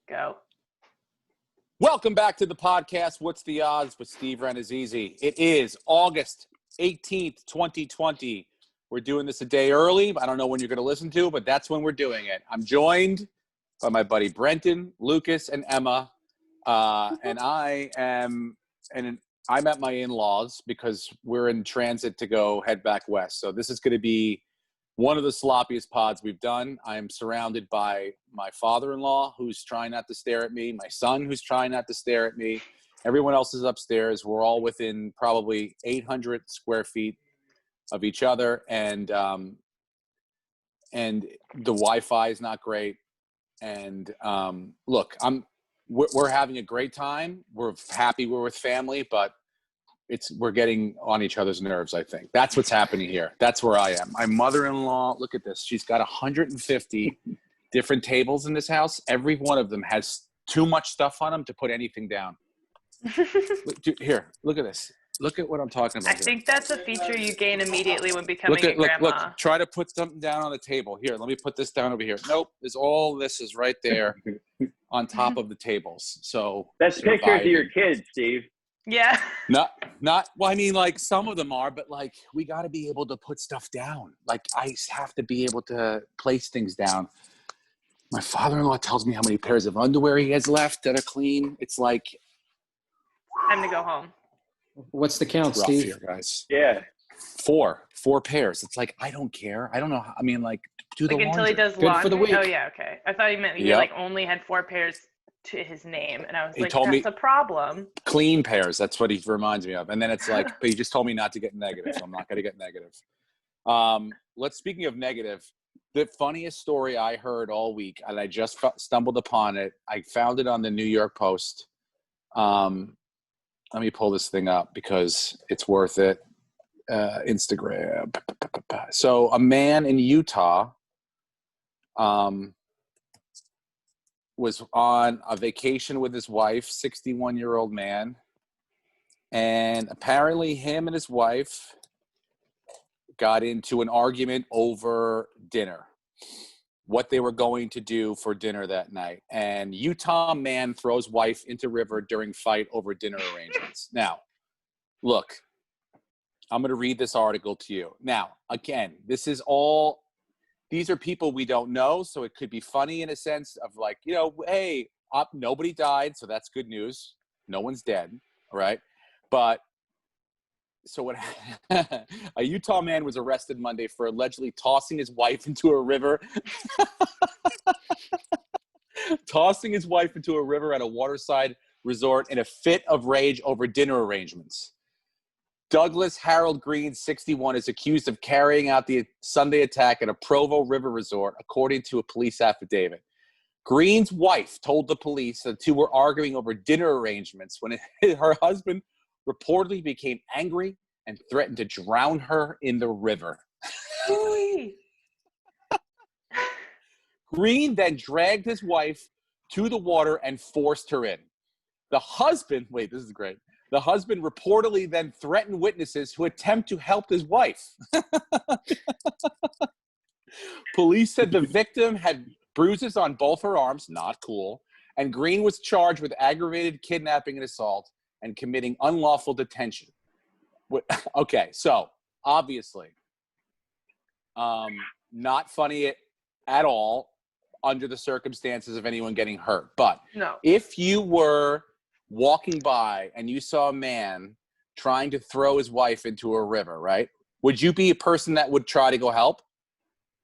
Go. Welcome back to the podcast, What's the Odds with Steve Renazizi. It is August 18th, 2020. We're doing this a day early. I don't know when you're going to listen to, but that's when we're doing it. I'm joined by my buddy Brenton, Lucas, and Emma. And I'm at my in-laws because we're in transit to go head back west. So this is going to be one of the sloppiest pods we've done. I am surrounded by my father-in-law who's trying not to stare at me, my son who's trying not to stare at me. Everyone else is upstairs. We're all within probably 800 square feet of each other, and the Wi-Fi is not great. And look, we're having a great time. We're happy we're with family, but we're getting on each other's nerves, I think. That's what's happening here. That's where I am. My mother-in-law, look at this. She's got 150 different tables in this house. Every one of them has too much stuff on them to put anything down. Here, look at this. Look at what I'm talking about. I think that's a feature you gain immediately when becoming a grandma. Look, try to put something down on the table. Here, let me put this down over here. Nope, all this is right there on top of the tables. So that's pictures of your kids, Steve. Yeah. Not. Well, I mean, like some of them are, but like we got to be able to put stuff down. Like I have to be able to place things down. My father-in-law tells me how many pairs of underwear he has left that are clean. It's like time to go home. What's the count, Steve? Here, guys. Yeah. Four pairs. It's like I don't care. I don't know. I mean, like do the like until laundry. he does Good laundry. for the week. Oh yeah, okay. I thought he meant he like only had 4 pairs to his name, and I was like, that's a problem. Clean pairs. That's what he reminds me of. And then it's like, but he just told me not to get negative, so I'm not going to get negative. Speaking of negative, the funniest story I heard all week, and I just stumbled upon it. I found it on the New York Post. Let me pull this thing up because it's worth it. Instagram. So a man in Utah was on a vacation with his wife, 61-year-old man. And apparently him and his wife got into an argument over dinner, what they were going to do for dinner that night. And Utah man throws wife into river during fight over dinner arrangements. Now, look, I'm going to read this article to you. Now, again, these are people we don't know, so it could be funny in a sense of like, hey, nobody died, so that's good news. No one's dead, all right? But so a Utah man was arrested Monday for allegedly tossing his wife into a river. Tossing his wife into a river at a waterside resort in a fit of rage over dinner arrangements. Douglas Harold Green, 61, is accused of carrying out the Sunday attack at a Provo River resort, according to a police affidavit. Green's wife told the police the two were arguing over dinner arrangements when her husband reportedly became angry and threatened to drown her in the river. Green then dragged his wife to the water and forced her in. The husband, wait, this is great. The husband reportedly then threatened witnesses who attempt to help his wife. Police said the victim had bruises on both her arms, not cool, and Green was charged with aggravated kidnapping and assault and committing unlawful detention. Okay, so obviously, not funny at all under the circumstances of anyone getting hurt. But if you were walking by and you saw a man trying to throw his wife into a river, right? Would you be a person that would try to go help?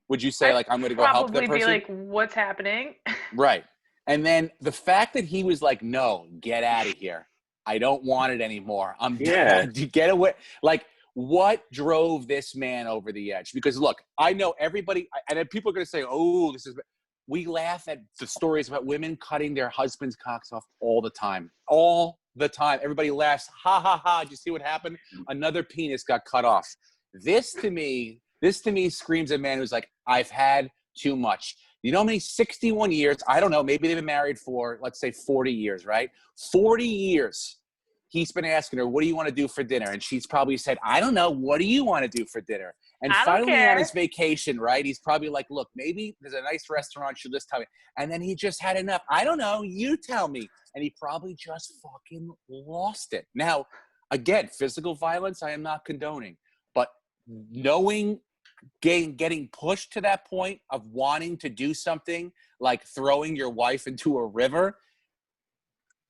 Would you say, I'm going to go help that person? Probably be like, what's happening? Right. And then the fact that he was like, no, get out of here. I don't want it anymore. I'm done. Get away. Like, what drove this man over the edge? Because, look, I know everybody, and then people are going to say, oh, we laugh at the stories about women cutting their husbands' cocks off all the time. All the time. Everybody laughs. Ha, ha, ha. Did you see what happened? Another penis got cut off. This to me screams a man who's like, I've had too much. You know how many 61 years, I don't know, maybe they've been married for, let's say 40 years, right? 40 years. He's been asking her, what do you want to do for dinner? And she's probably said, I don't know. What do you want to do for dinner? And I don't finally care. on his vacation, right, he's probably like, look, maybe there's a nice restaurant, should this tell me? And then he just had enough. I don't know. You tell me. And he probably just fucking lost it. Now, again, physical violence, I am not condoning. But knowing, getting pushed to that point of wanting to do something like throwing your wife into a river,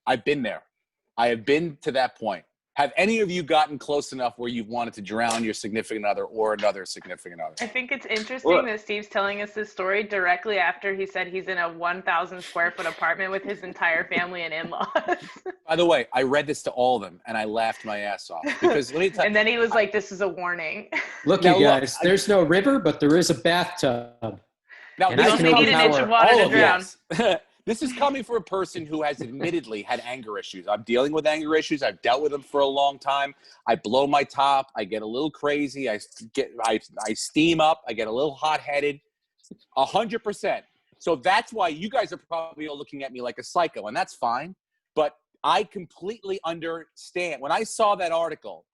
I've been there. I have been to that point. Have any of you gotten close enough where you've wanted to drown your significant other or another significant other? I think it's interesting that Steve's telling us this story directly after he said he's in a 1,000 square foot apartment with his entire family and in-laws. By the way, I read this to all of them, and I laughed my ass off. Because let me tell you, and then he was like, this is a warning. Look, Now, you guys, there's no river, but there is a bathtub. now And You I only can need an inch of water all to of drown. this. This is coming from a person who has admittedly had anger issues. I'm dealing with anger issues. I've dealt with them for a long time. I blow my top. I get a little crazy. I steam up. I get a little hot-headed. 100%. So that's why you guys are probably all looking at me like a psycho, and that's fine. But I completely understand. When I saw that article,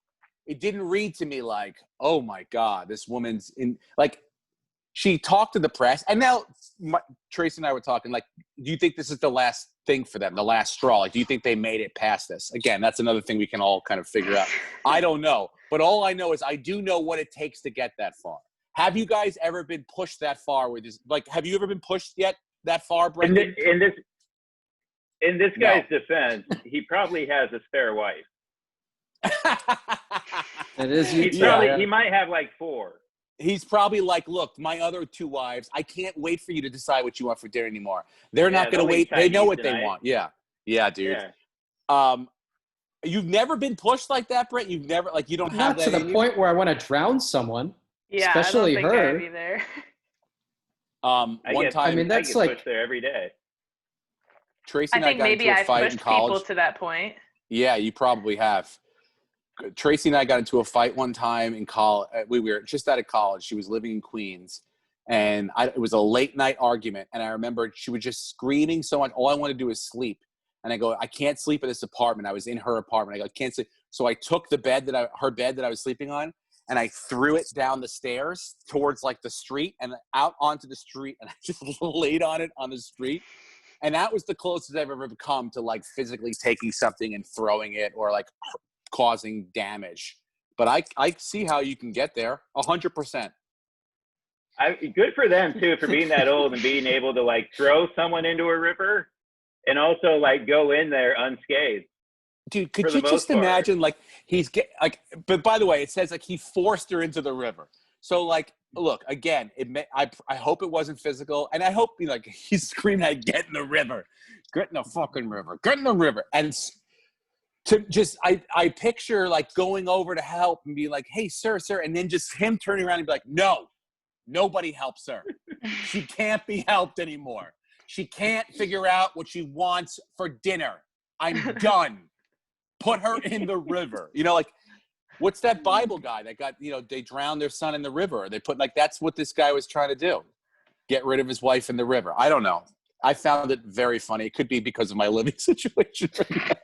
it didn't read to me like, oh my God, this woman's in, like, she talked to the press, and now Tracy and I were talking, like, do you think this is the last thing for them, the last straw? Like, do you think they made it past this? Again, that's another thing we can all kind of figure out. I don't know. But all I know is I do know what it takes to get that far. Have you guys ever been pushed that far with this? Like, have you ever been pushed yet that far, Brendan? In this guy's defense, he probably has a spare wife. It is He might have like 4. He's probably like, look, my other 2 wives, I can't wait for you to decide what you want for dinner anymore. They're not going to wait. They know what they want. Yeah. Yeah, dude. Yeah. You've never been pushed like that, Brett? You've never, like, you don't have that Not to the point where I want to drown someone. Yeah, Especially I don't think her. I have either. One time, I mean, that's I get like pushed there every day. Tracy I and I think got maybe into a I've fight in pushed college. people to that point. Yeah, you probably have. Tracy and I got into a fight one time in college. We were just out of college. She was living in Queens, and it was a late night argument. And I remember she was just screaming so much. All I wanted to do is sleep. And I go, I can't sleep in this apartment. I was in her apartment. I go, I can't sleep. So I took her bed that I was sleeping on, and I threw it down the stairs towards like the street and out onto the street. And I just laid on it on the street. And that was the closest I've ever come to like physically taking something and throwing it or like causing damage. But I see how you can get there 100%. Good for them too, for being that old and being able to like throw someone into a river and also like go in there unscathed. Dude, could you just imagine like but by the way, it says like he forced her into the river. So like, look, again, I hope it wasn't physical, and I hope like he's screaming at get in the river. Get in the fucking river. Get in the river. And to just I picture like going over to help and be like, hey, sir, and then just him turning around and be like, no, nobody helps her. She can't be helped anymore. She can't figure out what she wants for dinner. I'm done. Put her in the river. You know, like, what's that Bible guy that got, they drowned their son in the river? They put like, that's what this guy was trying to do. Get rid of his wife in the river. I don't know. I found it very funny. It could be because of my living situation right now.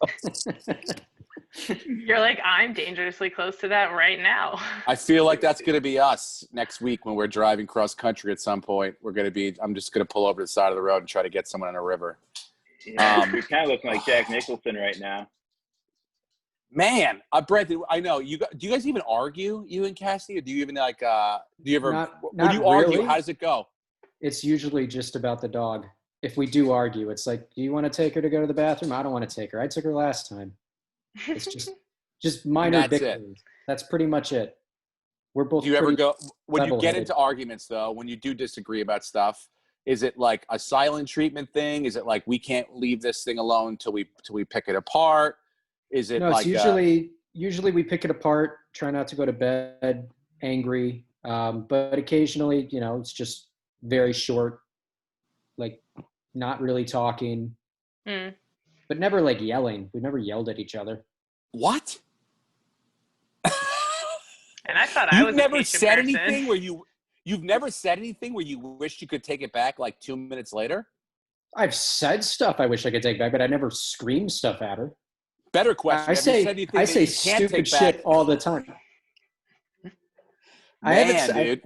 You're like, I'm dangerously close to that right now. I feel like that's going to be us next week when we're driving cross country at some point. I'm just going to pull over to the side of the road and try to get someone in a river. Yeah, you're kind of looking like Jack Nicholson right now. Man, Brett, I know do you guys even argue, you and Cassie, or do you even like? Do you ever when you argue? How does it go? It's usually just about the dog. If we do argue, it's like, do you want to take her to go to the bathroom? I don't want to take her. I took her last time. It's just minor victories. That's pretty much it. We're both. Do you ever go when you get into arguments though? When you do disagree about stuff, is it like a silent treatment thing? Is it like we can't leave this thing alone till we pick it apart? Is it it's usually we pick it apart, try not to go to bed angry. But occasionally, it's just very short, like not really talking, but never like yelling. We've never yelled at each other. What? And I thought I was never said anything where you've never said anything where you wished you could take it back like 2 minutes later? I've said stuff I wish I could take back, but I never screamed stuff at her. Better question. I say stupid shit all the time. Dude.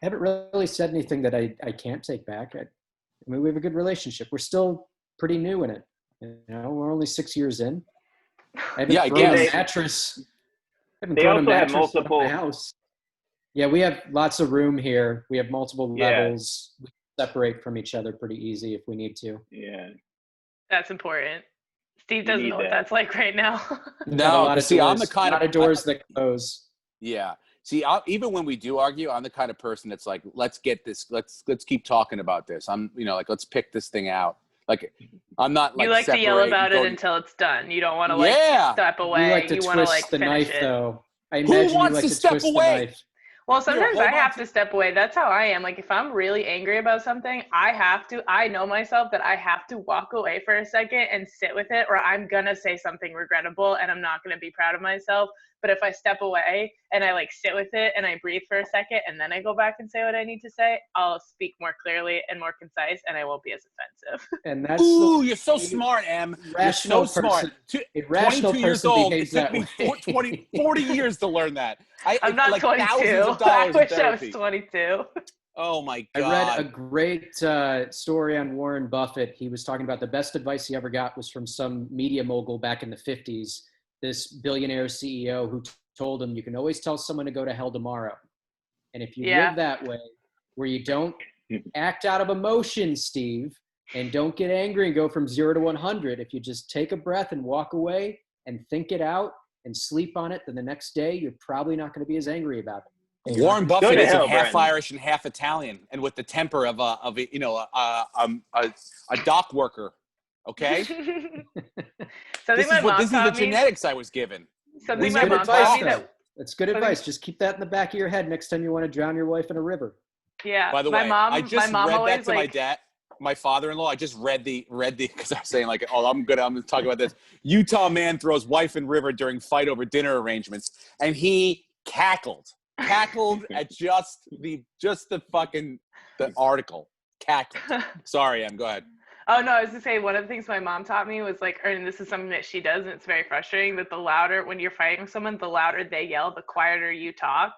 I haven't really said anything that I can't take back. I mean, we have a good relationship. We're still pretty new in it. You know, we're only 6 years in. I haven't Yeah, I thrown guess. a mattress. I haven't They thrown a also have mattress out of multiple- my house. Yeah, we have lots of room here. We have multiple Yeah. levels. We separate from each other pretty easy if we need to. Yeah. That's important. Steve You doesn't need know what that. that's like right now. We've got a No, lot of see, doors, I'm the kind a lot of doors that close. Yeah. See, even when we do argue, I'm the kind of person that's like, let's get this, let's keep talking about this. I'm, like, let's pick this thing out. Like, I'm not like You like to yell separate about and it go- until it's done. You don't want to like Yeah. step You away. like to You want to twist like the finish knife, it. though. I Who imagine wants you like to to step twist away? the knife. Well, Here, sometimes hold I on have to- to step away. That's how I am. Like if I'm really angry about something, I know myself that I have to walk away for a second and sit with it, or I'm gonna say something regrettable and I'm not gonna be proud of myself. But if I step away and I like sit with it and I breathe for a second and then I go back and say what I need to say, I'll speak more clearly and more concise and I won't be as offensive. And that's Ooh, you're so the smart, Em. You're rational so smart. person. A rational 22 years person old. It behaves took that me way. 20, 40 years to learn that. I'm not like 22. thousands of I dollars in wish I was therapy. 22. Oh my I God. read a great story on Warren Buffett. He was talking about the best advice he ever got was from some media mogul back in the 50s, this billionaire CEO who told him, you can always tell someone to go to hell tomorrow. And if you Yeah. live that way, where you don't act out of emotion, Steve, and don't get angry and go from 0 to 100, if you just take a breath and walk away and think it out and sleep on it, then the next day you're probably not going to be as angry about it. Warren Go Buffett to is hell, half Brenton. Irish and half Italian, and with the temper of a dock worker. Okay, Something this my mom is the taught me. genetics I was given. Something That's my good mom advice, taught me though. that. That's good Something- advice. Just keep that in the back of your head next time you want to drown your wife in a river. Yeah. By the my way, mom, I just my mom read always that to my dad, my father-in-law. I just read the because I was saying like, oh, I'm going to talk about this. Utah man throws wife in river during fight over dinner arrangements, and he cackled at just the article. Cackled. Sorry, Em. Go ahead. Oh no, I was gonna say one of the things my mom taught me was like, and this is something that she does, and it's very frustrating. That the louder when you're fighting with someone, the louder they yell, the quieter you talk,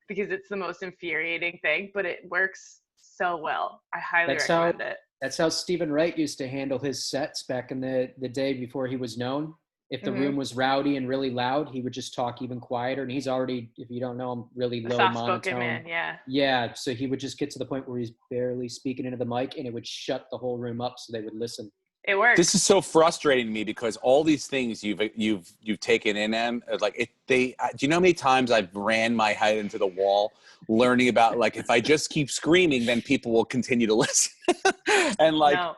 because it's the most infuriating thing. But it works so well. I highly recommend it. That's how Stephen Wright used to handle his sets back in the day before he was known. If the room was rowdy and really loud, he would just talk even quieter. And he's already, if you don't know him, really low Soft-spoken monotone. man, yeah. Yeah, so he would just get to the point where he's barely speaking into the mic, and it would shut the whole room up so they would listen. It works. This is so frustrating to me because all these things you've taken in, Em, like do you know how many times I've ran my head into the wall learning about like if I just keep screaming, then people will continue to listen, and like No.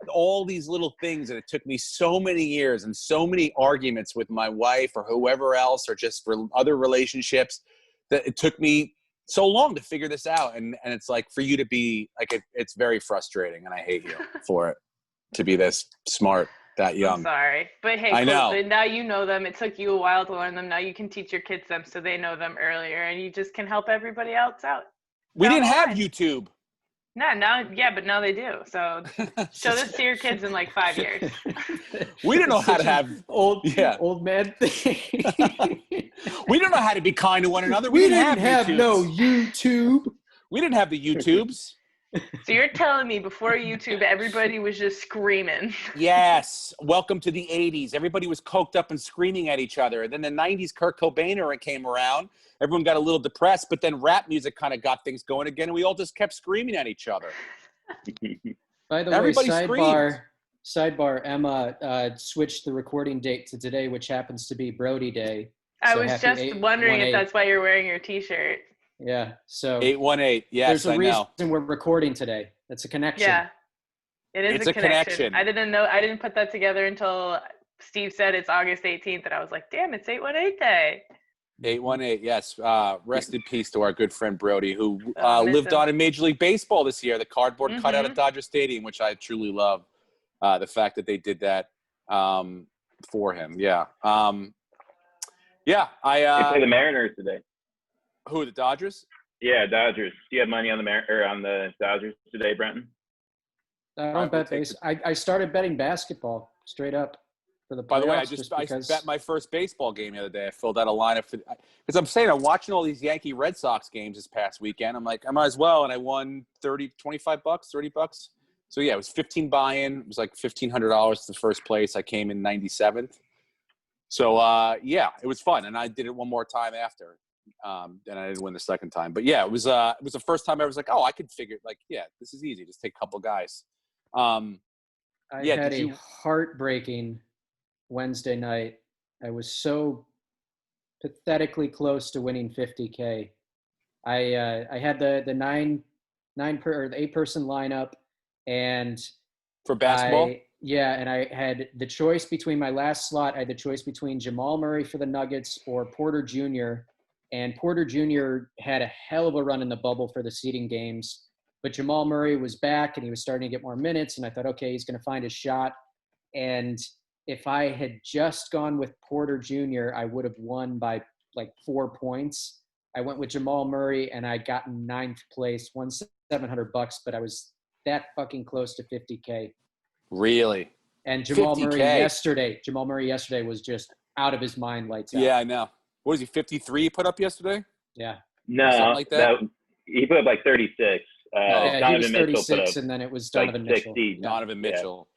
all these little things, and it took me so many years and so many arguments with my wife or whoever else or just for other relationships that it took me so long to figure this out, and it's like for you to be like it's very frustrating, and I hate you for it. To be this smart, that young. I'm sorry. But hey, I know. cool. Now you know them. It took you a while to learn them. Now you can teach your kids them so they know them earlier, and you just can help everybody else out. We down didn't the have line. YouTube. But now they do. So show this to your kids in like 5 years. We didn't know how to have. old man thing. We didn't know how to be kind to one another. We didn't have YouTubes. no YouTube. We didn't have the YouTubes. So you're telling me before YouTube, everybody was just screaming. Yes. Welcome to the 80s. Everybody was coked up and screaming at each other. And then the 90s, Kurt Cobain came around. Everyone got a little depressed, but then rap music kind of got things going again, and we all just kept screaming at each other. By the Everybody way, sidebar, Emma switched the recording date to today, which happens to be Brody Day. I So was happy just wondering if 818. that's why you're wearing your T-shirt. Yeah, so 818. Yes, there's a I reason know. we're recording today. That's a connection. Yeah, it is It's a a connection. connection. I didn't know. I didn't put that together until Steve said it's August 18th, and I was like, damn, it's 818 day. 818, yes. Rest in peace to our good friend Brody, who Miss lived him. on in Major League Baseball this year, the cardboard cutout at Dodger Stadium, which I truly love. The fact that they did that for him. Yeah. They play the Mariners today. Who, the Dodgers? Yeah, Dodgers. Do you have money on the Dodgers today, Brenton? I I don't will bet take base. I started betting basketball straight up. for the playoffs. By the way, I because bet my first baseball game the other day. I filled out a lineup because I'm saying I'm watching all these Yankee Red Sox games this past weekend. I'm like, I might as well, and I won $25, $30. So yeah, it was 15 buy-in. It was like $1,500 to first place. I came in 97th. So yeah, it was fun, and I did it one more time after. And I didn't win the second time, but yeah, it was the first time I was like, oh, I could figure like, yeah, this is easy. Just take a couple guys. I had a heartbreaking Wednesday night. I was so pathetically close to winning 50K. I had the 8-person lineup, and for basketball. And I had the choice between my last slot. I had the choice between Jamal Murray for the Nuggets or Porter Jr. And Porter Jr. had a hell of a run in the bubble for the seeding games, but Jamal Murray was back and he was starting to get more minutes. And I thought, okay, he's going to find his shot. And if I had just gone with Porter Jr., I would have won by like 4 points. I went with Jamal Murray and I got in 9th place, won $700, but I was that fucking close to 50K. Really? And Jamal 50K. Murray yesterday was just out of his mind, lights out. Yeah, I know. What was he, 53 he put up yesterday? Yeah. No, something like that? He put up like 36. He was 36, and then it was Donovan like Mitchell. 60. Donovan Mitchell.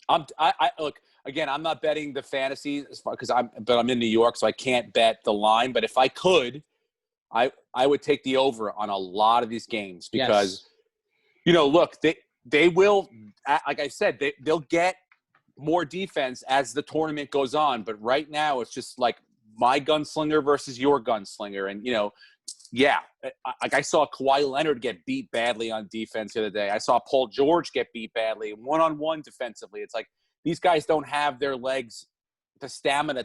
I look again. I'm not betting the fantasy because I'm in New York, so I can't bet the line. But if I could, I would take the over on a lot of these games because, look, they will, like I said, they'll get more defense as the tournament goes on. But right now, it's just like my gunslinger versus your gunslinger, and like I saw Kawhi Leonard get beat badly on defense the other day. I saw Paul George get beat badly one-on-one defensively. It's like these guys don't have their legs, the stamina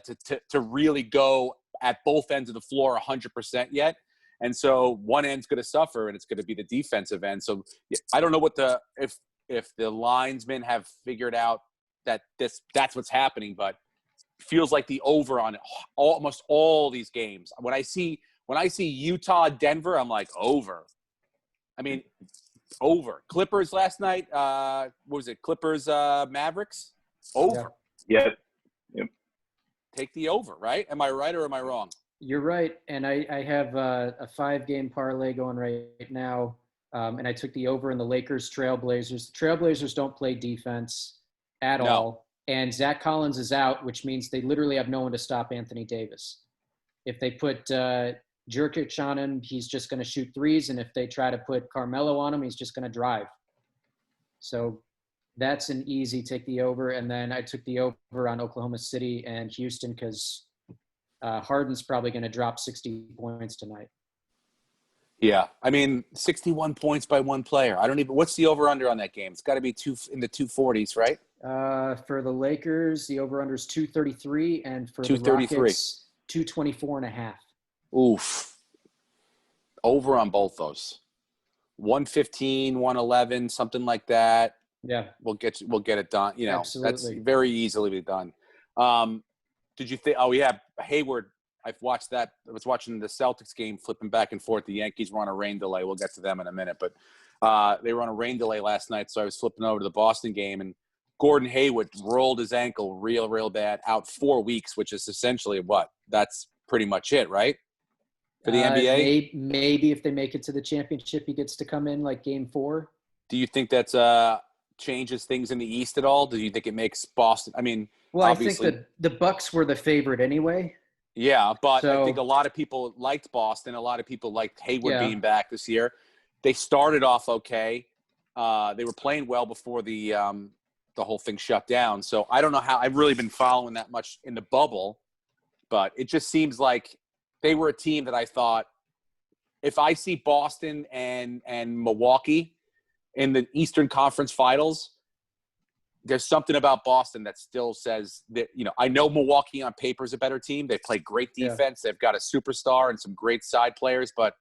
to really go at both ends of the floor 100% yet. And so one end's going to suffer, and it's going to be the defensive end. So I don't know if the linesmen have figured out that that's what's happening, but it feels like the over on almost all these games. When I see Utah, Denver, I'm like, over. I mean, over. Clippers last night, what was it? Clippers, Mavericks? Over. Yep. Take the over, right? Am I right or am I wrong? You're right. And I have a 5-game parlay going right now. And I took the over in the Lakers Trailblazers. The Trailblazers don't play defense at all. And Zach Collins is out, which means they literally have no one to stop Anthony Davis. If they put Jurkic on him, he's just going to shoot threes. And if they try to put Carmelo on him, he's just going to drive. So that's an easy take the over. And then I took the over on Oklahoma City and Houston because Harden's probably going to drop 60 points tonight. Yeah. I mean, 61 points by one player. What's the over-under on that game? It's got to be in the 240s, right? For the Lakers, the over-under is 233. And for the Rockets, 224.5. Oof. Over on both those. 115, 111, something like that. Yeah. We'll get it done. Absolutely. That's very easily done. Did you think, Hayward, I've watched that. I was watching the Celtics game flipping back and forth. The Yankees were on a rain delay. We'll get to them in a minute, but they were on a rain delay last night. So I was flipping over to the Boston game, and Gordon Hayward rolled his ankle real bad, out 4 weeks, which is essentially what? That's pretty much it, right? For the NBA? Maybe if they make it to the championship, he gets to come in like game 4. Do you think that's changes things in the East at all? Do you think it makes Boston? I mean, well, obviously, I think the Bucks were the favorite anyway. Yeah, but I think a lot of people liked Boston. A lot of people liked Hayward being back this year. They started off okay. They were playing well before the whole thing shut down. So I don't know how. I've really been following that much in the bubble, but it just seems like they were a team that I thought, if I see Boston and Milwaukee in the Eastern Conference Finals, there's something about Boston that still says that, I know Milwaukee on paper is a better team. They play great defense. Yeah. They've got a superstar and some great side players, but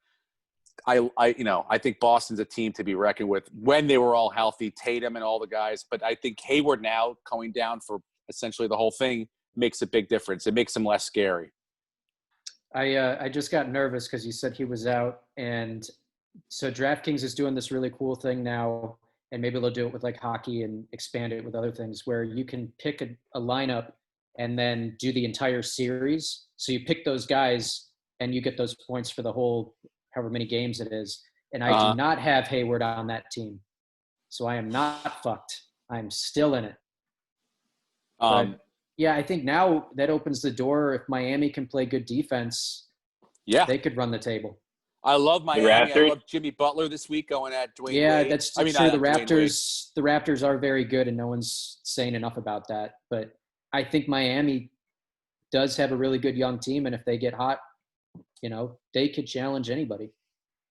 I think Boston's a team to be reckoned with when they were all healthy, Tatum and all the guys. But I think Hayward now going down for essentially the whole thing makes a big difference. It makes him less scary. I just got nervous because you said he was out. And so DraftKings is doing this really cool thing now. and maybe they'll do it with like hockey and expand it with other things, where you can pick a lineup and then do the entire series. So you pick those guys and you get those points for the whole however many games it is. And I do not have Hayward on that team. So I am not fucked. I'm still in it. But yeah, I think now that opens the door. If Miami can play good defense, they could run the table. I love Miami. Raptors. I love Jimmy Butler this week going at Dwayne Wade. That's true. The Raptors are very good, and no one's saying enough about that. But I think Miami does have a really good young team, and if they get hot, they could challenge anybody.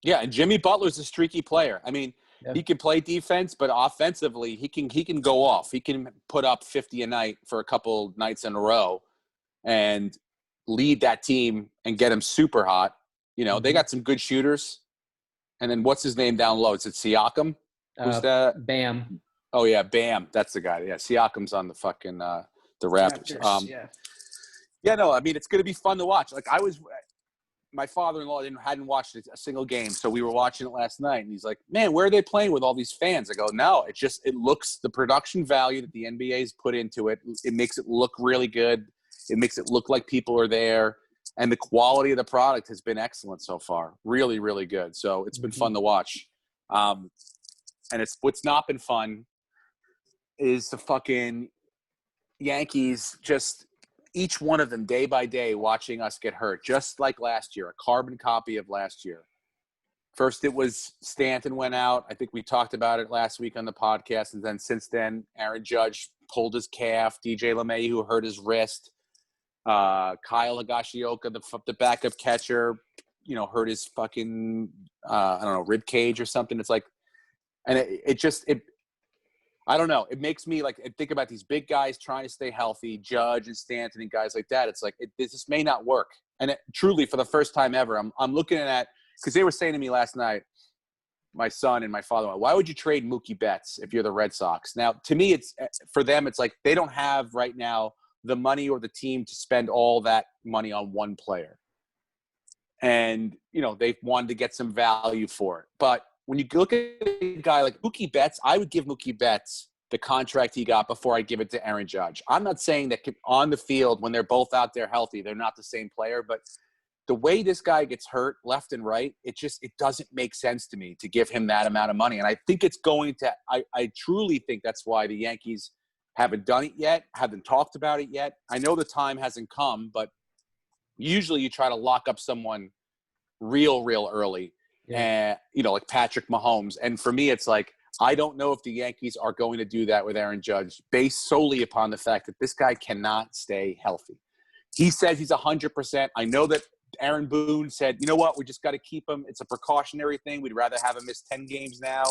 Yeah, and Jimmy Butler's a streaky player. I mean, he can play defense, but offensively, he can go off. He can put up 50 a night for a couple nights in a row and lead that team and get them super hot. They got some good shooters. And then what's his name down low? Is it Siakam? Who's that? Bam. Oh, yeah, Bam. That's the guy. Yeah, Siakam's on the fucking the Raptors. No, I mean, it's going to be fun to watch. Like, my father-in-law hadn't watched a single game, so we were watching it last night, and he's like, man, where are they playing with all these fans? I go, no, it looks – the production value that the NBA's put into it, it makes it look really good. It makes it look like people are there. And the quality of the product has been excellent so far. Really, really good. So it's been fun to watch. And what's not been fun is the fucking Yankees, just each one of them day by day watching us get hurt, just like last year, a carbon copy of last year. First it was Stanton went out. I think we talked about it last week on the podcast. And then since then, Aaron Judge pulled his calf, DJ LeMahieu hurt his wrist. Kyle Higashioka, the backup catcher, hurt his fucking rib cage or something. It's like, and I don't know. It makes me think about these big guys trying to stay healthy, Judge and Stanton and guys like that. It's like this may not work. And truly, for the first time ever, I'm looking at, because they were saying to me last night, my son and my father-in-law, why would you trade Mookie Betts if you're the Red Sox? Now, to me, for them, it's like they don't have right now the money or the team to spend all that money on one player. And, they've wanted to get some value for it. But when you look at a guy like Mookie Betts, I would give Mookie Betts the contract he got before I give it to Aaron Judge. I'm not saying that on the field, when they're both out there healthy, they're not the same player. But the way this guy gets hurt left and right, it doesn't make sense to me to give him that amount of money. And I think it's going to – I truly think that's why the Yankees – haven't done it yet, haven't talked about it yet. I know the time hasn't come, but usually you try to lock up someone real early, and like Patrick Mahomes. And for me, it's like, I don't know if the Yankees are going to do that with Aaron Judge based solely upon the fact that this guy cannot stay healthy. He says he's 100%. I know that Aaron Boone said, you know what, we just got to keep him. It's a precautionary thing. We'd rather have him miss 10 games now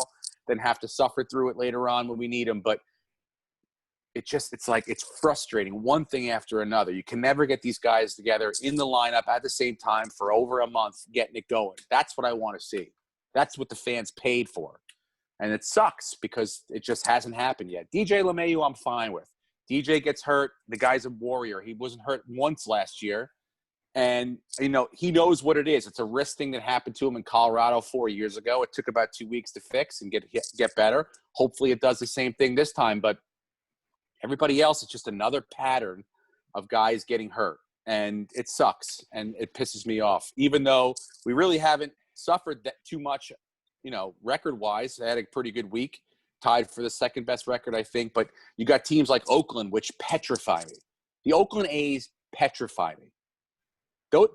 than have to suffer through it later on when we need him. But it's frustrating, one thing after another. You can never get these guys together in the lineup at the same time for over a month, getting it going. That's what I want to see. That's what the fans paid for. And it sucks because it just hasn't happened yet. DJ LeMahieu, I'm fine with. DJ gets hurt. The guy's a warrior. He wasn't hurt once last year. And, he knows what it is. It's a wrist thing that happened to him in Colorado 4 years ago. It took about 2 weeks to fix and get better. Hopefully it does the same thing this time. But everybody else, it's just another pattern of guys getting hurt. And it sucks, and it pisses me off. Even though we really haven't suffered that too much, record-wise. They had a pretty good week, tied for the second-best record, I think. But you got teams like Oakland, which petrify me. The Oakland A's petrify me.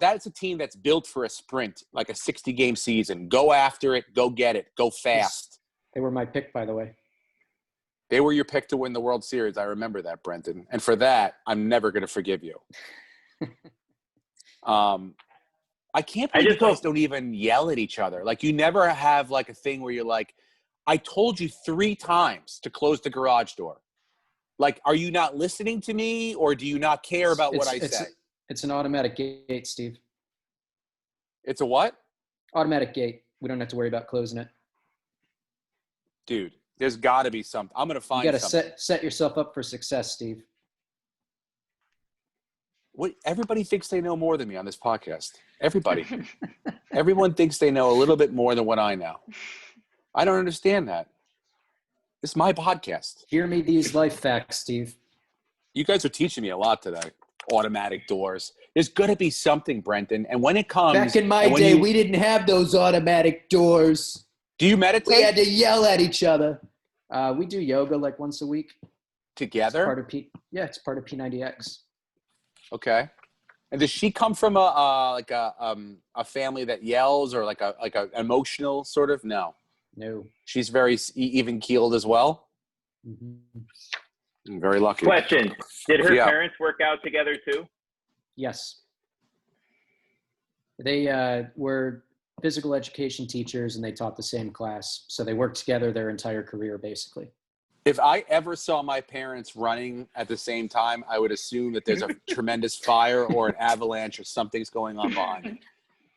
That's a team that's built for a sprint, like a 60-game season. Go after it. Go get it. Go fast. They were my pick, by the way. They were your pick to win the World Series. I remember that, Brenton. And for that, I'm never going to forgive you. I can't believe you guys don't even yell at each other. Like, you never have, like, a thing where you're like, I told you 3 times to close the garage door. Like, are you not listening to me, or do you not care about what I say? It's an automatic gate, Steve. It's a what? Automatic gate. We don't have to worry about closing it. Dude. There's got to be something. I'm going to find something. You got to set yourself up for success, Steve. Everybody thinks they know more than me on this podcast. Everybody. Everyone thinks they know a little bit more than what I know. I don't understand that. This is my podcast. Hear me these life facts, Steve. You guys are teaching me a lot today. Automatic doors. There's going to be something, Brenton. And when it comes, Back in my day, we didn't have those automatic doors. do you We meditate had to yell at each other. We do yoga like once a week. It's together? part of it's part of P90X. Okay. And does she come from a family that yells or like a emotional sort of? No. No. She's very even keeled as well. Mhm. I'm very lucky. Question: did her Yeah. parents work out together too? Yes. They were physical education teachers and they taught the same class. So they worked together their entire career, basically. If I ever saw my parents running at the same time, I would assume that there's a tremendous fire or an avalanche or something's going on behind.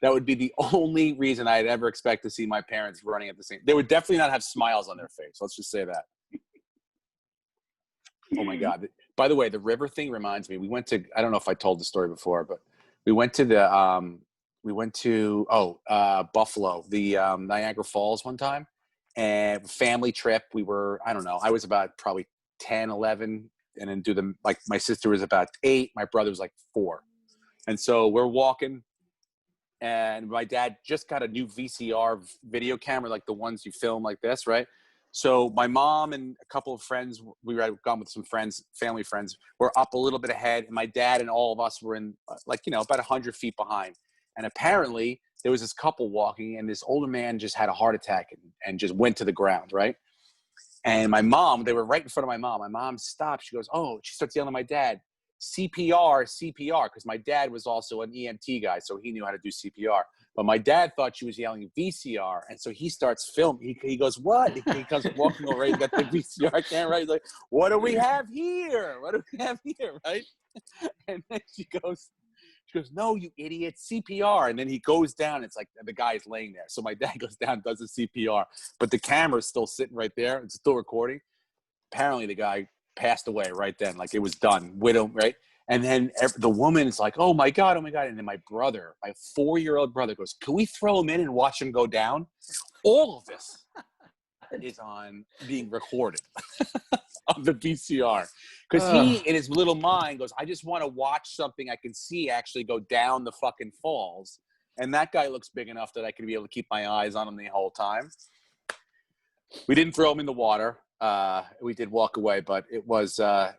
That would be the only reason I'd ever expect to see my parents running at the same. They would definitely not have smiles on their face. Let's just say that. Oh my God. By the way, the river thing reminds me, we went to, I don't know if I told the story before, but we went to Buffalo, the Niagara Falls one time, and family trip. We were, I don't know, I was about probably 10, 11, and then my sister was about 8, my brother was like 4. And so we're walking, and my dad just got a new VCR video camera, like the ones you film like this, right? So my mom and a couple of friends, we were gone with some friends, family friends, were up a little bit ahead, and my dad and all of us were in about 100 feet behind. And apparently there was this couple walking, and this older man just had a heart attack and just went to the ground, right? And my mom, they were right in front of my mom. My mom stopped. She goes, oh, she starts yelling at my dad, CPR, CPR, because my dad was also an EMT guy, so he knew how to do CPR. But my dad thought she was yelling VCR, and so he starts filming. He goes, what? He comes walking over, he's got the VCR camera, right? He's like, what do we have here? What do we have here, right? And then she goes, no, you idiot, CPR. And then he goes down. It's like the guy's laying there. So my dad goes down, does the CPR. But the camera's still sitting right there. It's still recording. Apparently the guy passed away right then. Like it was done. Widow, right? And then the woman is like, oh my God. And then my brother, my 4-year-old brother goes, can we throw him in and watch him go down? All of this is on being recorded on the VCR. Because he, in his little mind, goes, I just want to watch something I can see actually go down the fucking falls. And that guy looks big enough that I can be able to keep my eyes on him the whole time. We didn't throw him in the water. We did walk away, but it was, I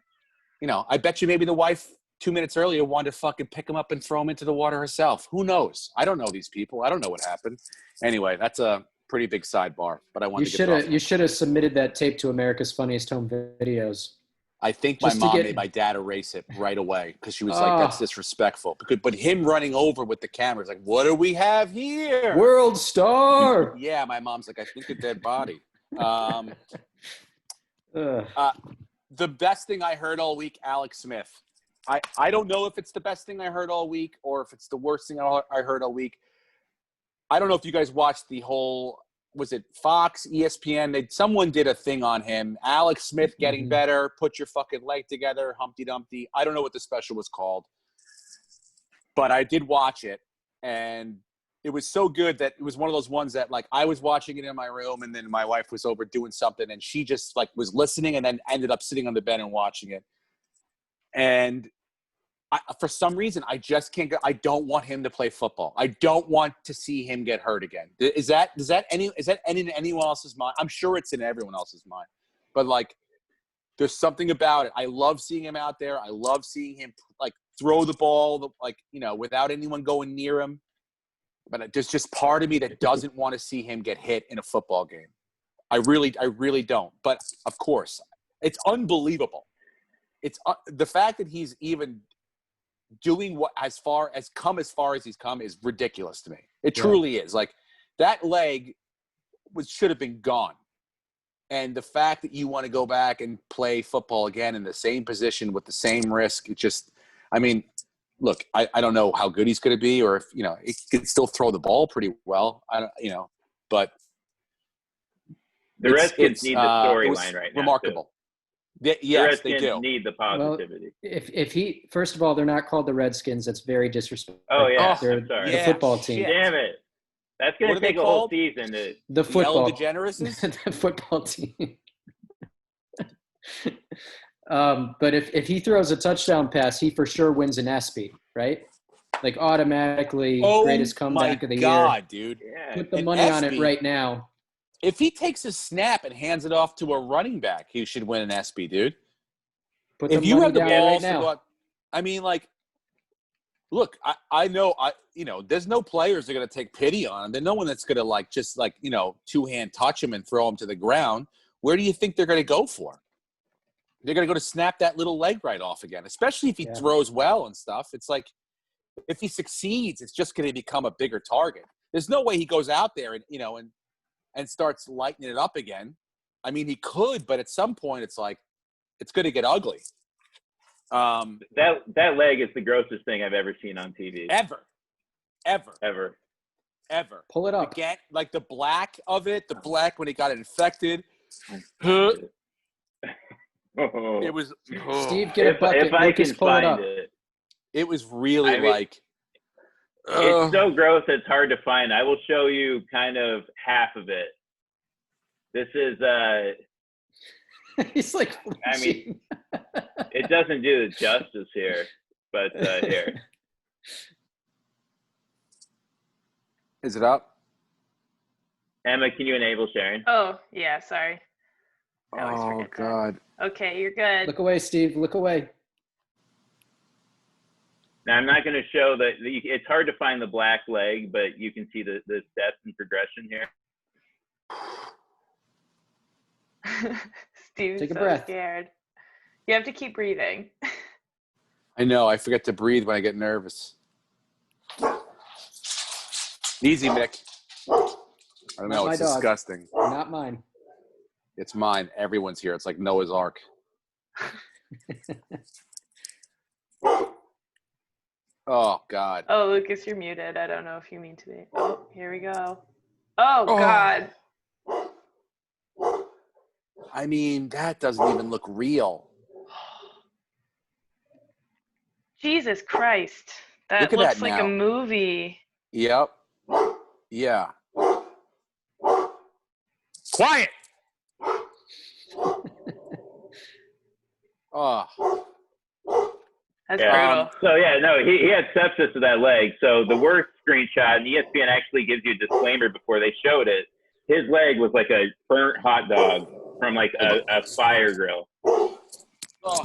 bet you maybe the wife 2 minutes earlier wanted to fucking pick him up and throw him into the water herself. Who knows? I don't know these people. I don't know what happened. Anyway, that's a pretty big sidebar, but I wanted to get it off. You should have submitted that tape to America's Funniest Home Videos. I think my mom made my dad erase it right away because she was like, that's disrespectful. But him running over with the camera is like, what do we have here? World star. Yeah, my mom's like, I think a dead body. The best thing I heard all week, Alex Smith. I don't know if it's the best thing I heard all week or if it's the worst thing I heard all week. I don't know if you guys watched the whole, was it Fox, ESPN? Someone did a thing on him. Alex Smith getting better, put your fucking leg together, Humpty Dumpty. I don't know what the special was called. But I did watch it, and it was so good that it was one of those ones that, like, I was watching it in my room, and then my wife was over doing something, and she just, like, was listening and then ended up sitting on the bed and watching it. And for some reason, I just can't I don't want him to play football. I don't want to see him get hurt again. Is that in anyone else's mind? I'm sure it's in everyone else's mind. But, like, there's something about it. I love seeing him out there. I love seeing him, like, throw the ball, like, without anyone going near him. But there's just part of me that doesn't want to see him get hit in a football game. I really don't. But, of course, it's unbelievable. It's the fact that he's even doing as far as he's come is ridiculous to me. It truly is. Like, that leg should have been gone. And the fact that you want to go back and play football again in the same position with the same risk, it just, I mean, look, I don't know how good he's going to be, or if, he can still throw the ball pretty well. But the Redskins need the storyline right now. Remarkable. Yes, the Redskins they do. need the positivity. Well, if he, first of all, they're not called the Redskins. That's very disrespectful. Oh, yeah. They're I'm sorry. the football team. Damn it. That's going to take a whole season to. The football. DeGenereses? The football team. But if he throws a touchdown pass, he for sure wins an ESPY, right? Like automatically greatest comeback of the year. Dude. Yeah. Put the An money on it ESPY. right now. If he takes a snap and hands it off to a running back, he should win an ESPY, dude. Put If the you money have the down right balls to now. go out, I mean, like, look, I know, there's no players that are going to take pity on him. There's no one that's going to two-hand touch him and throw him to the ground. Where do you think they're going to go for? They're going to go to snap that little leg right off again, especially if he throws well and stuff. It's like, if he succeeds, it's just going to become a bigger target. There's no way he goes out there and starts lighting it up again. I mean, he could, but at some point, it's like, it's going to get ugly. That leg is the grossest thing I've ever seen on TV. Ever. Pull it up. Again, like the black of it, the black when he got infected. It was Steve, get a bucket. If I Lucas, can pull it find up. it. It was really It's so gross it's hard to find. I will show you kind of half of it. This is He's like, I mean, it doesn't do it justice here, but here. Is it up? Emma, can you enable sharing? Oh, yeah, sorry. I always Oh forget that. God. Okay, you're good. look away, Steve. Look away. Now, I'm not going to show that. It's hard to find the black leg, but you can see the steps and progression here. Steve's Take a so breath. scared. You have to keep breathing. I know. I forget to breathe when I get nervous. Easy, Mick. I don't know. Not It's my dog. disgusting. Not mine. It's mine. Everyone's here. It's like Noah's Ark. Oh God. Oh, Lucas, you're muted. I don't know if you mean to be. Oh, here we go. Oh, God. I mean, that doesn't even look real. Jesus Christ. That Look at looks that like now. a movie. Yep. Yeah. Quiet. Oh. That's Yeah. brutal. So yeah, no, he had sepsis to that leg. So the worst screenshot, and ESPN actually gives you a disclaimer before they showed it. His leg was like a burnt hot dog from like a fire grill. Oh.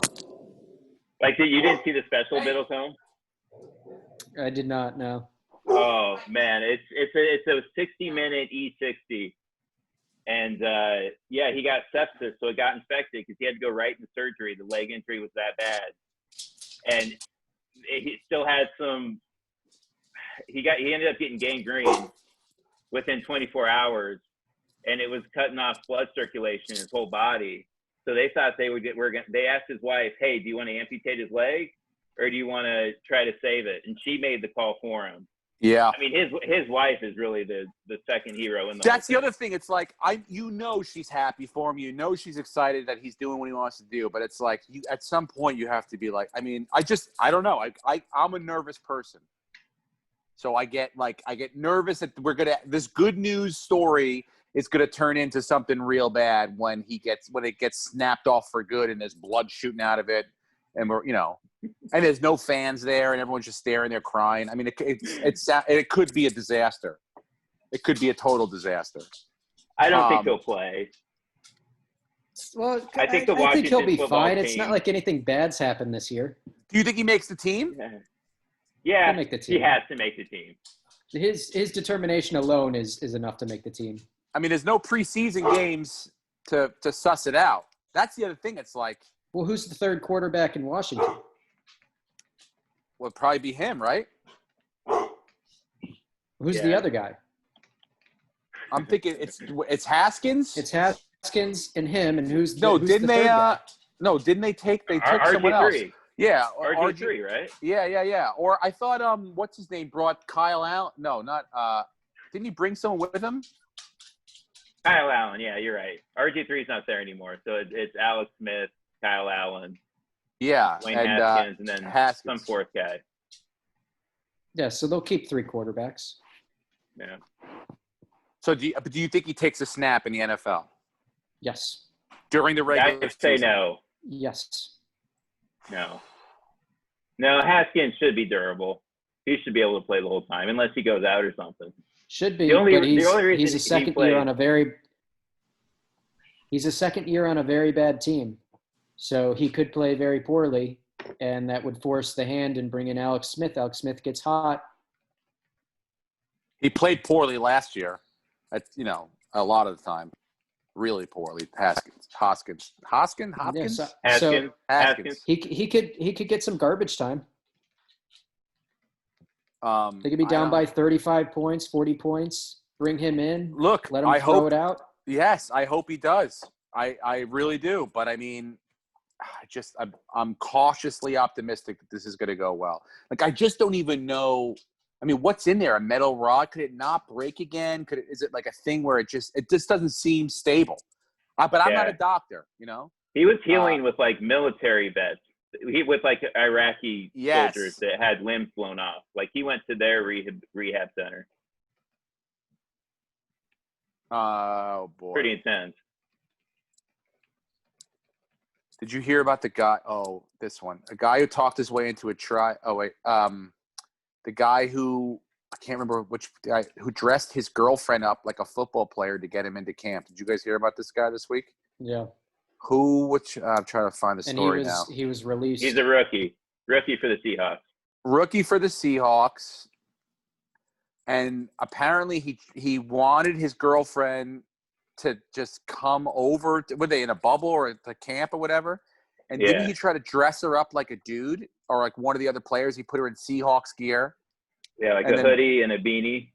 Like you didn't see the special Biddlecombe? I did not know. Oh man, it's a 60-minute E60, and yeah, he got sepsis, so it got infected because he had to go right into surgery. The leg injury was that bad, and he still had some. He ended up getting gangrene within 24 hours, and it was cutting off blood circulation in his whole body. So they thought they asked his wife, "Hey, do you want to amputate his leg, or do you want to try to save it?" And she made the call for him. Yeah. I mean, his wife is really the second hero in the. That's the other thing. It's like she's happy for him. You know she's excited that he's doing what he wants to do. But it's like at some point you have to be like. I mean, I don't know. I'm a nervous person, so I get nervous that this good news story is gonna turn into something real bad when it gets snapped off for good and there's blood shooting out of it, and and there's no fans there, and everyone's just staring there crying. I mean, it could be a disaster. It could be a total disaster. I don't think he'll play. Well, I think the I think he'll be Washington football fine. It's not team- like anything bad's happened this year. Do you think he makes the team? Yeah, He'll make the team. he has to make the team. His determination alone is enough to make the team. I mean, there's no preseason games to suss it out. That's the other thing. It's like, Well, who's the third quarterback in Washington? well, it'd probably be him, right? Who's the Yeah. other guy? I'm thinking it's Haskins. It's Haskins and him, and who's no, who's didn't the they? third guy? No, didn't they took someone else? RG3. Yeah, RG3, right? Yeah. Or I thought, what's his name brought Kyle out? No, not. Didn't he bring someone with him? Kyle Allen. Yeah, you're right. RG3 is not there anymore, so it's Alex Smith, Kyle Allen, Yeah, Wayne and Haskins, and then Haskins. some fourth guy. Yeah, so they'll keep three quarterbacks. Yeah. So do you think he takes a snap in the NFL? Yes. during the regular I say season. no. Yes. No. No, Haskins should be durable. He should be able to play the whole time, unless he goes out or something. Should be, The only but he's reason he's a he second year on a very bad team. So he could play very poorly, and that would force the hand and bring in Alex Smith. Alex Smith gets hot. He played poorly last year, a lot of the time. Really poorly. Hoskins. Yeah, Haskins. he could get some garbage time. They could be I down don't- by 35 points, 40 points. Bring him in. Look, Let him I throw hope it out. Yes, I hope he does. I really do. But I mean, I'm cautiously optimistic that this is going to go well. Like, I just don't even know. I mean, what's in there? A metal rod? Could it not break again? Is it like a thing where it just doesn't seem stable? But I'm not a doctor, He was healing with like military vets. With like Iraqi Yes. soldiers that had limbs blown off. Like he went to their rehab center. Oh boy. Pretty intense. Did you hear about the guy? Oh, this one. A guy who talked his way into a try. Oh wait. The guy who I can't remember which guy who dressed his girlfriend up like a football player to get him into camp. Did you guys hear about this guy this week? Yeah. I'm trying to find the And story now. he was released. He's a rookie. Rookie for the Seahawks. Rookie for the Seahawks. And apparently he wanted his girlfriend to just come over. Were they in a bubble or to camp or whatever? And didn't he try to dress her up like a dude or like one of the other players? He put her in Seahawks gear. Yeah, like And a then- hoodie and a beanie.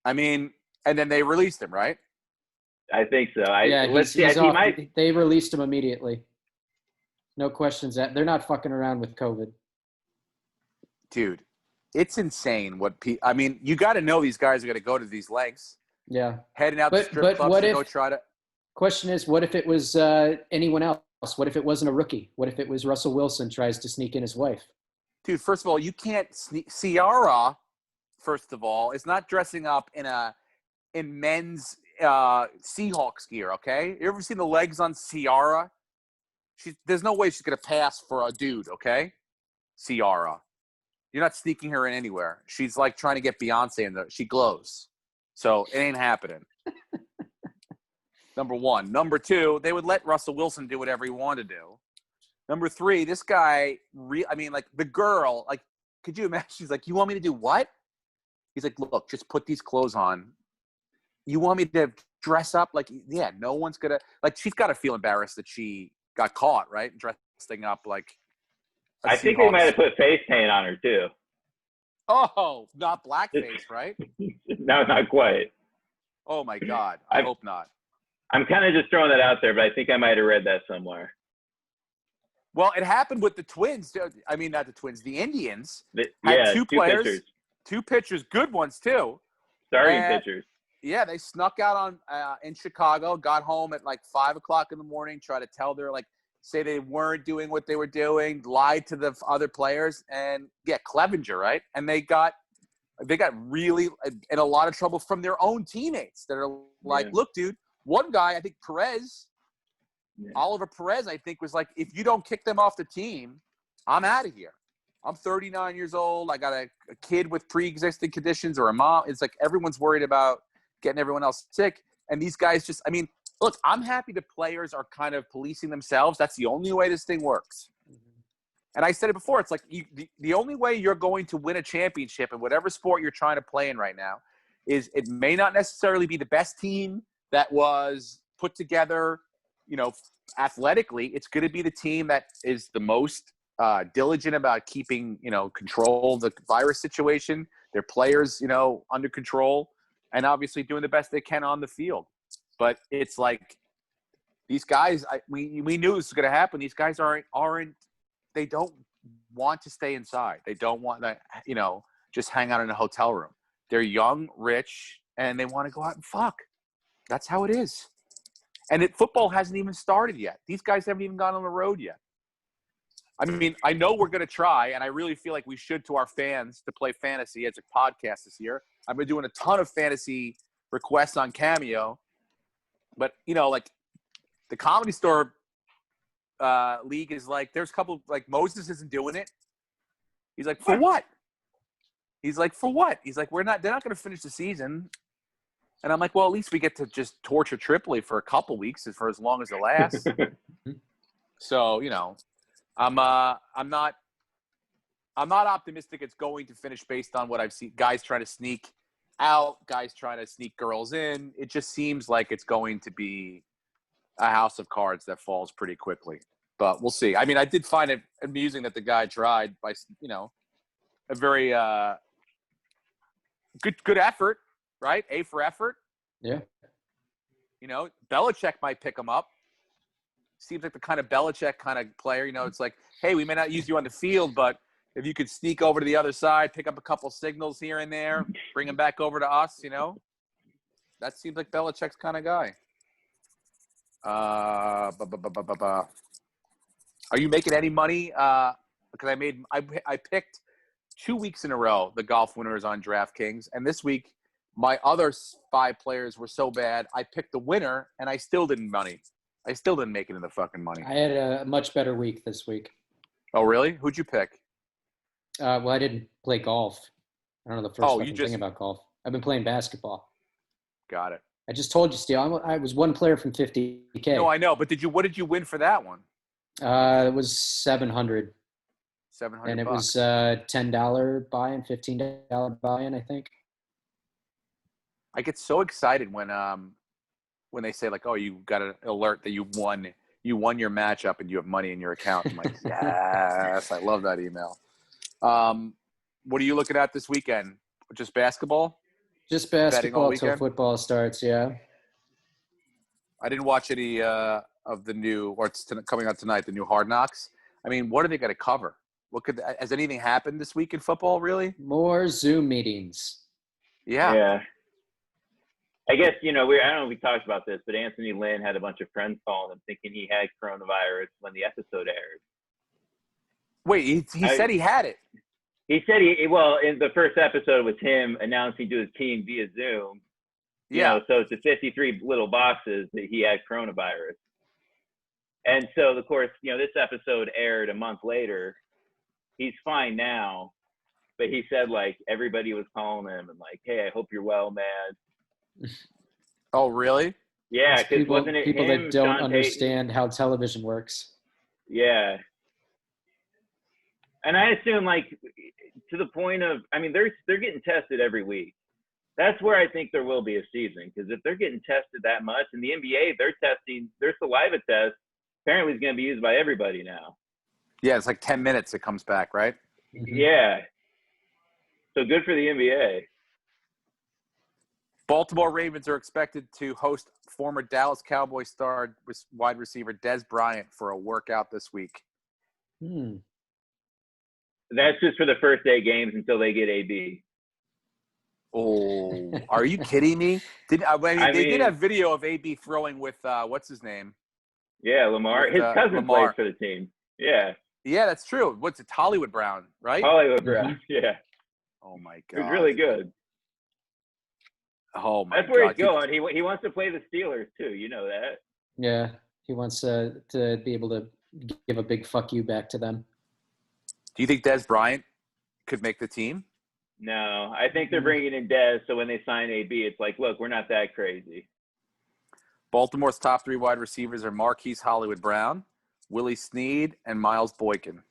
I mean, and then they released him, right? I think so. He's off. They released him immediately. No questions. They're not fucking around with COVID. Dude, it's insane I mean, you got to know these guys are going to go to these lengths. Yeah. Heading out to strip but clubs what to if- go try to Question is, what if it was anyone else? What if it wasn't a rookie? What if it was Russell Wilson tries to sneak in his wife? Dude, first of all, you can't Ciara, first of all, is not dressing up in men's Seahawks gear, okay? You ever seen the legs on Ciara? There's no way she's going to pass for a dude, okay? Ciara. You're not sneaking her in anywhere. She's like trying to get Beyonce in there. She glows. So it ain't happening. Number one. Number two, they would let Russell Wilson do whatever he wanted to do. Number three, this guy, the girl, like, could you imagine? She's like, you want me to do what? He's like, look, just put these clothes on. You want me to dress up? Like, yeah, no one's going to, like, she's got to feel embarrassed that she got caught, right? Dressing up like a I think they Seahawks. might have put face paint on her too. Oh, not blackface, right? No, not quite. Oh, my God. I hope not. I'm kind of just throwing that out there, but I think I might have read that somewhere. Well, it happened with the Twins. I mean, not the Twins. The Indians had Yeah, two players, pitchers. two pitchers, good ones too. Starting And- pitchers. Yeah, they snuck out in Chicago, got home at like 5 o'clock in the morning, tried to say they weren't doing what they were doing, lied to the other players, and Clevenger, right? And they got really in a lot of trouble from their own teammates that are like, look, dude, one guy, I think Perez, Oliver Perez, I think was like, if you don't kick them off the team, I'm out of here. I'm 39 years old. I got a kid with pre-existing conditions or a mom. It's like everyone's worried about getting everyone else sick. And these guys look, I'm happy the players are kind of policing themselves. That's the only way this thing works. And I said it before. It's like the only way you're going to win a championship in whatever sport you're trying to play in right now is it may not necessarily be the best team that was put together, athletically. It's going to be the team that is the most diligent about keeping, control of the virus situation, their players, under control, and obviously doing the best they can on the field. But it's like these guys, we knew this was going to happen. These guys they don't want to stay inside. They don't want to, just hang out in a hotel room. They're young, rich, and they want to go out and fuck. That's how it is. And football hasn't even started yet. These guys haven't even gone on the road yet. I mean, I know we're going to try, and I really feel like we should to our fans to play fantasy as a podcast this year. I've been doing a ton of fantasy requests on Cameo. But, The Comedy Store league is like, there's a couple, like Moses isn't doing it. He's like, for what? He's like, for what? He's like, they're not going to finish the season. And I'm like, well, at least we get to just torture Tripoli for a couple weeks for as long as it lasts. So, you know, I'm not optimistic it's going to finish based on what I've seen. Guys trying to sneak out, guys trying to sneak girls in. It just seems like it's going to be a house of cards that falls pretty quickly. But we'll see. I mean, I did find it amusing that the guy tried by, you know, a very good effort, right? A for effort. Yeah. You know, Belichick might pick him up. Seems like the kind of Belichick kind of player. You know, it's like, hey, we may not use you on the field, but if you could sneak over to the other side, pick up a couple signals here and there, bring them back over to us, you know, that seems like Belichick's kind of guy. Are you making any money? Because I picked 2 weeks in a row the golf winners on DraftKings, and this week my other 5 players were so bad I picked the winner and I still didn't make it in the fucking money. I had a much better week this week. Oh really? Who'd you pick? Well, I didn't play golf. I don't know the first Oh, fucking thing about golf. I've been playing basketball. Got it. I just told you, Steele. I was one player from 50K. No, I know, but what did you win for that one? It was 700. 700. And it bucks. was $10 buy-in, $15 buy-in, I think. I get so excited when they say like, oh, you got an alert that you won your matchup and you have money in your account. I'm like, yes, I love that email. What are you looking at this weekend? Just basketball? Just basketball until football starts, yeah. I didn't watch any of the new, or it's coming out tonight, the new Hard Knocks. I mean, what are they going to cover? Has anything happened this week in football, really? More Zoom meetings. Yeah. Yeah. I guess, you know, I don't know if we talked about this, but Anthony Lynn had a bunch of friends calling him thinking he had coronavirus when the episode aired. Wait, he said he had it. He said in the first episode was him announcing to his team via Zoom. Yeah. You know, so it's the 53 little boxes that he had coronavirus. And so, of course, you know, this episode aired a month later. He's fine now, but he said, like, everybody was calling him and like, hey, I hope you're well, man. Oh, really? Yeah, because wasn't it people him, that don't Sean understand how television works? Yeah. And I assume, like, to the point of, I mean, they're getting tested every week. That's where I think there will be a season, because if they're getting tested that much, in the NBA, they're testing their saliva test. Apparently, is going to be used by everybody now. Yeah, it's like 10 minutes it comes back, right? Mm-hmm. Yeah. So good for the NBA. Baltimore Ravens are expected to host former Dallas Cowboys star wide receiver Dez Bryant for a workout this week. That's just for the first 8 games until they get AB. Oh, are you kidding me? They did have video of AB throwing with what's his name? Yeah, Lamar. His cousin Lamar. plays for the team. Yeah. Yeah, that's true. What's it? Hollywood Brown, right? Hollywood Brown. Yeah. Oh my It was god. really good. Oh my god. That's where he's going. He wants to play the Steelers too. You know that. Yeah, he wants to be able to give a big fuck you back to them. Do you think Dez Bryant could make the team? No, I think they're bringing in Dez, so when they sign AB, it's like, look, we're not that crazy. Baltimore's top 3 wide receivers are Marquise Hollywood Brown, Willie Snead, and Miles Boykin.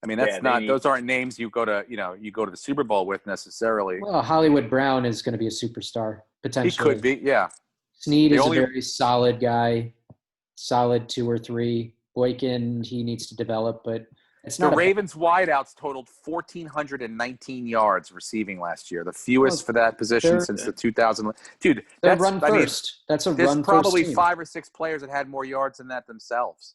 I mean, those aren't names you go to the Super Bowl with necessarily. Well, Hollywood Brown is going to be a superstar potentially. He could be, yeah. Snead is a very solid guy, solid 2 or 3. Boykin, he needs to develop, but it's not. The Ravens wideouts totaled 1,419 yards receiving last year, the fewest for that position since the 2000. Dude, that's run first. That's a run first. There's probably 5 or 6 players that had more yards than that themselves.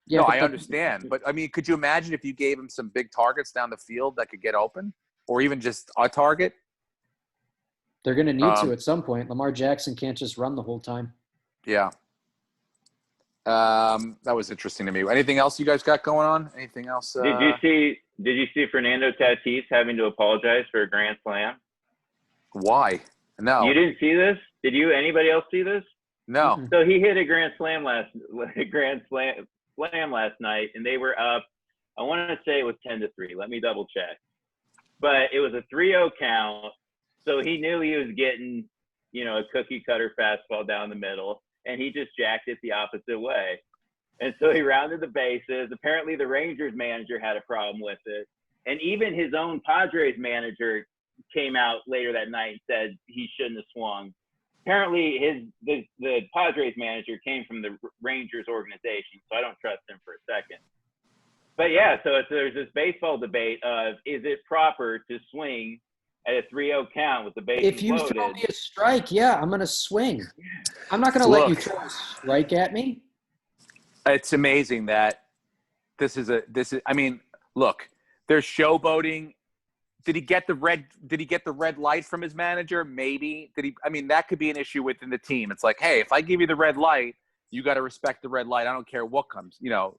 Yeah, no, I understand, but I mean, could you imagine if you gave him some big targets down the field that could get open, or even just a target? They're going to need to at some point. Lamar Jackson can't just run the whole time. Yeah. That was interesting to me. Anything else you guys got going on? Anything else? Did you see Fernando Tatis having to apologize for a grand slam? Why? No. You didn't see this? Did you? Anybody else see this? No. Mm-mm. So he hit a grand slam last night, and they were up. I want to say it was 10-3. Let me double check. But it was a 3-0 count, so he knew he was getting, a cookie cutter fastball down the middle, and he just jacked it the opposite way. And so he rounded the bases. Apparently, the Rangers manager had a problem with it, and even his own Padres manager came out later that night and said he shouldn't have swung. Apparently, the Padres manager came from the Rangers organization, so I don't trust him for a second. But yeah, so there's this baseball debate of, is it proper to swing at a 3-0 count with the bases If you loaded? throw me a strike, yeah, I'm going to swing. I'm not going to let you throw a strike at me. It's amazing that this is. I mean, look, there's showboating. Did he get the red light from his manager? Maybe. I mean, that could be an issue within the team. It's like, hey, if I give you the red light, you got to respect the red light. I don't care what comes, Yeah.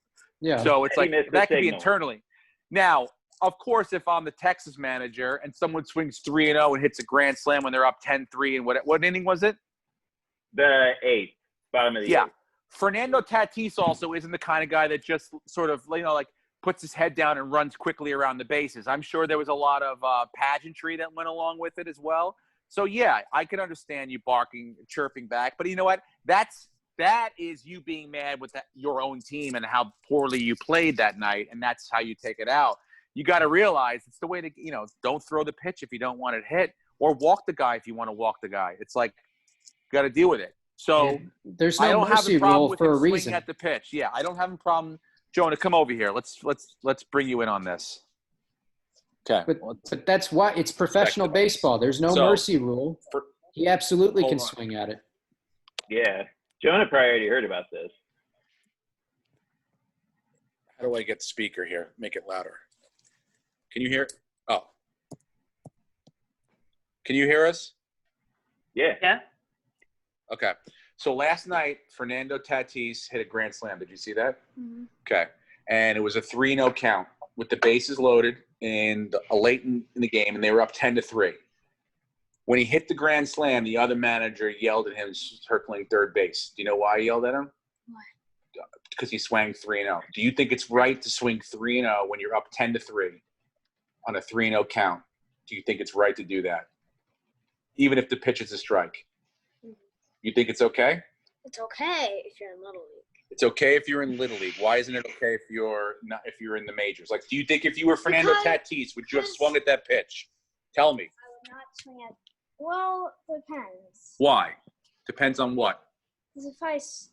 So it's like that could be signal. internally. Now, of course, if I'm the Texas manager and someone swings 3-0 and hits a grand slam when they're up 10-3, and what inning was it? The 8th, bottom of the 8th. Fernando Tatis also isn't the kind of guy that just sort of, puts his head down and runs quickly around the bases. I'm sure there was a lot of pageantry that went along with it as well. So, yeah, I can understand you barking, chirping back. But you know what? That is you being mad with your own team and how poorly you played that night, and that's how you take it out. You got to realize it's the way to, don't throw the pitch if you don't want it hit, or walk the guy if you want to walk the guy. It's like, you got to deal with it. So there's I no don't have mercy a problem rule with for him a swinging reason. at the pitch. Yeah, I don't have a problem. Jonah, come over here. Let's bring you in on this. Okay. But that's why it's professional baseball. There's no mercy rule. He absolutely can swing at it. Yeah. Jonah probably already heard about this. How do I get the speaker here? Make it louder. Can you hear? Oh. Can you hear us? Yeah. Yeah. Okay. So last night, Fernando Tatis hit a grand slam. Did you see that? Mhm. Okay. And it was a 3-0 count with the bases loaded and late in the game, and they were up 10-3. When he hit the grand slam, the other manager yelled at him circling third base. Do you know why he yelled at him? Why? Because he swung 3-0. Do you think it's right to swing 3-0 when you're up 10-3 on a 3-0 count? Do you think it's right to do that? Even if the pitch is a strike? You think it's okay? It's okay if you're in Little League. It's okay if you're in Little League. Why isn't it okay if you're in the majors? Like, do you think if you were Fernando Tatis, would you have swung at that pitch? Tell me. I would not swing at. Well, depends. Why? Depends on what? Because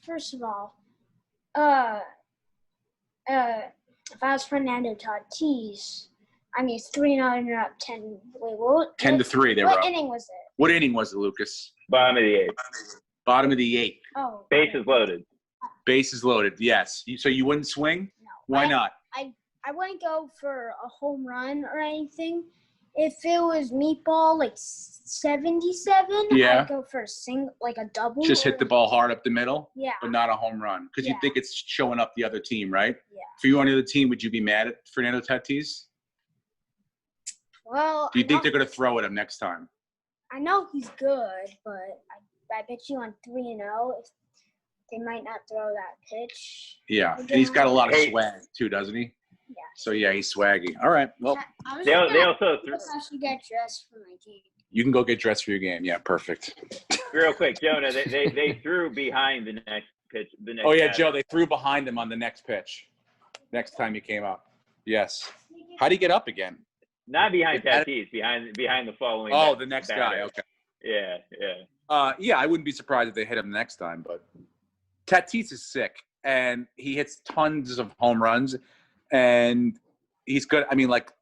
first of all, if I was Fernando Tatis, I mean, it's 3-0 and you're up 10. Wait, what? 10-3. They were What up. inning was it? What inning was it, Lucas? Bottom of the 8th. Bottom of the 8th. Oh. Bases loaded. Bases loaded. Yes. So you wouldn't swing? No. Why not? I wouldn't go for a home run or anything. If it was meatball, like 77, Yeah. I'd go for a double. Just hit the ball hard up the middle, Yeah. but not a home run, because you Yeah. think it's showing up the other team, right? Yeah. If you were on the other team, would you be mad at Fernando Tatis? Well, Do you think they're going to throw at him next time? I know he's good, but I bet you on 3-0, they might not throw that pitch. Yeah, and he's got a lot of Hey. swag too, doesn't he? Yeah. So yeah, he's swaggy. All right, well, I was They gonna also see if I should get dressed for my game. you can go get dressed for your game. Yeah, perfect. real quick, Jonah. They threw behind the next pitch. The next. Oh yeah, batter. Joe, they threw behind him on the next pitch. Next time he came up. Yes. How'd he get up again? Not behind Tatis. Behind the following. Oh, the next batter. guy. Okay. Yeah. Yeah, I wouldn't be surprised if they hit him next time, but Tatis is sick, and he hits tons of home runs, and he's good. I mean, like,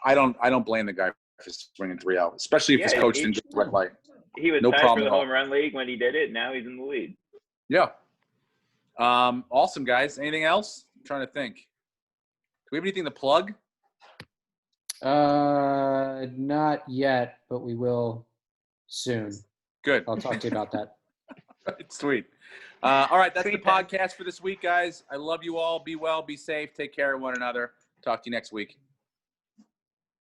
I don't blame the guy for swinging 3-0, especially if his coach didn't get the red light. He was No tied problem for at the all. home run league when he did it. Now he's in the lead. Yeah. Awesome, guys. Anything else? I'm trying to think. Do we have anything to plug? Not yet, but we will soon. Good. I'll talk to you about that. Sweet. All right, that's the Sweet, man. podcast for this week, guys. I love you all. Be well, be safe, take care of one another. Talk to you next week.